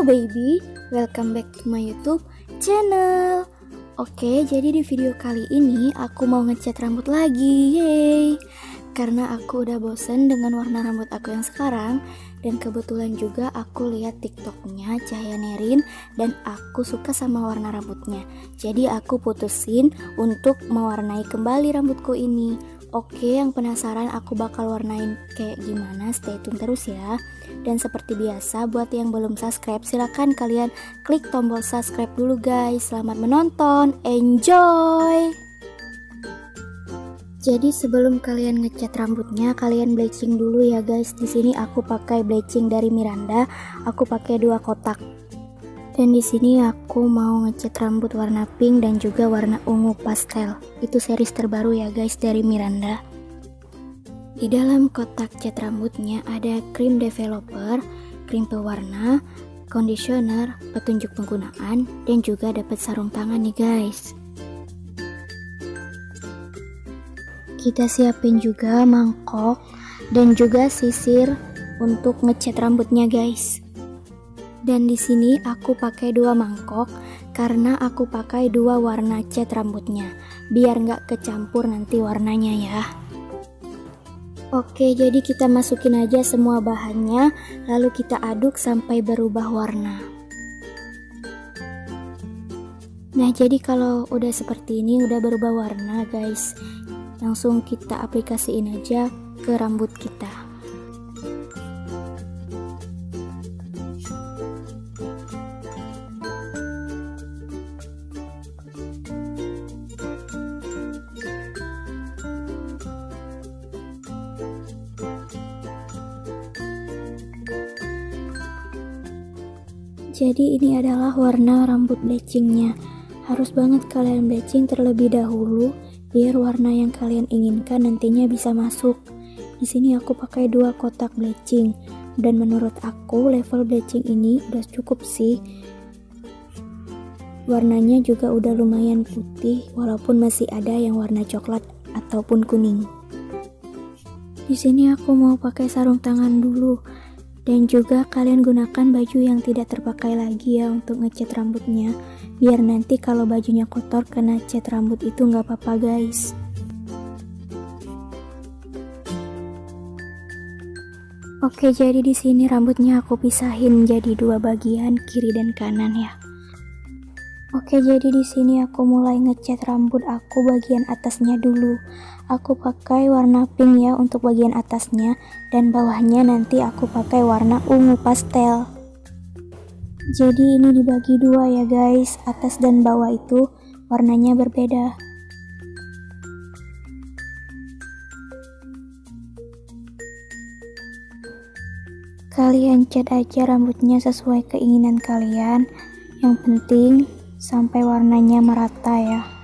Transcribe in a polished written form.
Halo baby, welcome back to my YouTube channel. Oke, jadi di video kali ini aku mau ngecat rambut lagi, yeay. Karena aku udah bosen dengan warna rambut aku yang sekarang. Dan kebetulan juga aku lihat tiktoknya Cahaya Nerin dan aku suka sama warna rambutnya. Jadi aku putusin untuk mewarnai kembali rambutku ini. Oke, yang penasaran aku bakal warnain kayak gimana, stay tune terus ya. Dan seperti biasa, buat yang belum subscribe, silahkan kalian klik tombol subscribe dulu guys. Selamat menonton, enjoy! Jadi sebelum kalian ngecat rambutnya, kalian bleaching dulu ya guys. Di sini aku pakai bleaching dari Miranda, aku pakai 2 kotak. Dan di sini aku mau ngecat rambut warna pink dan juga warna ungu pastel. Itu series terbaru ya guys dari Miranda. Di dalam kotak cat rambutnya ada krim developer, krim pewarna, conditioner, petunjuk penggunaan, dan juga dapat sarung tangan nih guys. Kita siapin juga mangkok dan juga sisir untuk ngecat rambutnya guys. Dan di sini aku pakai 2 mangkok karena aku pakai 2 warna cat rambutnya biar nggak kecampur nanti warnanya ya. Oke, jadi kita masukin aja semua bahannya lalu kita aduk sampai berubah warna. Nah, jadi kalau udah seperti ini, udah berubah warna guys, langsung kita aplikasiin aja ke rambut kita. Jadi ini adalah warna rambut bleachingnya. Harus banget kalian bleaching terlebih dahulu biar warna yang kalian inginkan nantinya bisa masuk. Di sini aku pakai 2 kotak bleaching dan menurut aku level bleaching ini udah cukup sih. Warnanya juga udah lumayan putih walaupun masih ada yang warna coklat ataupun kuning. Di sini aku mau pakai sarung tangan dulu. Dan juga kalian gunakan baju yang tidak terpakai lagi ya untuk ngecat rambutnya, biar nanti kalau bajunya kotor kena cat rambut itu nggak apa-apa guys. Oke, jadi di sini rambutnya aku pisahin jadi 2 bagian, kiri dan kanan ya. Oke, jadi di sini aku mulai ngecat rambut aku bagian atasnya dulu. Aku pakai warna pink ya untuk bagian atasnya, dan bawahnya nanti aku pakai warna ungu pastel. Jadi ini dibagi 2 ya guys, atas dan bawah itu warnanya berbeda. Kalian cat aja rambutnya sesuai keinginan kalian, yang penting sampai warnanya merata ya.